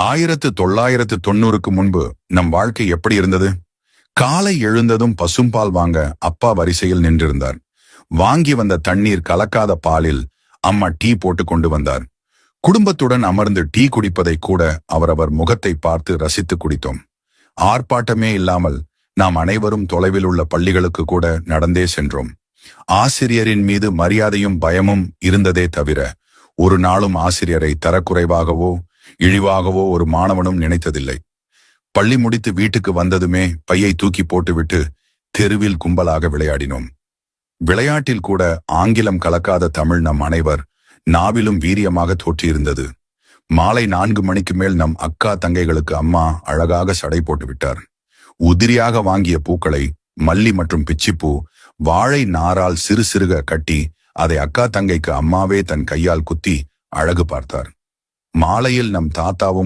1990க்கு முன்பு நம் வாழ்க்கை எப்படி இருந்தது? காலை எழுந்ததும் பசும்பால் வாங்க அப்பா வரிசையில் நின்றிருந்தார். வாங்கி வந்த தண்ணீர் கலக்காத பாலில் அம்மா டீ போட்டு கொண்டு வந்தார். குடும்பத்துடன் அமர்ந்து டீ குடிப்பதை கூட அவரவர் முகத்தை பார்த்து ரசித்து குடித்தோம். ஆர்ப்பாட்டமே இல்லாமல் நாம் அனைவரும் தொலைவில் உள்ள பள்ளிகளுக்கு கூட நடந்தே சென்றோம். ஆசிரியரின் மீது மரியாதையும் பயமும் இருந்ததே தவிர ஒரு நாளும் ஆசிரியரை தரக்குறைவாகவோ இழிவாகவோ ஒரு மாணவனும் நினைத்ததில்லை. பள்ளி முடித்து வீட்டுக்கு வந்ததுமே பையை தூக்கி போட்டுவிட்டு தெருவில் கும்பலாக விளையாடினோம். விளையாட்டில் கூட ஆங்கிலம் கலக்காத தமிழ் நம் அனைவர் நாவிலும் வீரியமாக தோற்றியிருந்தது. மாலை 4 மணிக்கு மேல் நம் அக்கா தங்கைகளுக்கு அம்மா அழகாக சடை போட்டு விட்டார். உதிரியாக வாங்கிய பூக்களை மல்லி மற்றும் பிச்சிப்பூ வாழை நாரால் சிறு சிறுக கட்டி அதை அக்கா தங்கைக்கு அம்மாவே தன் கையால் குத்தி அழகு பார்த்தார். மாலையில் நம் தாத்தாவும்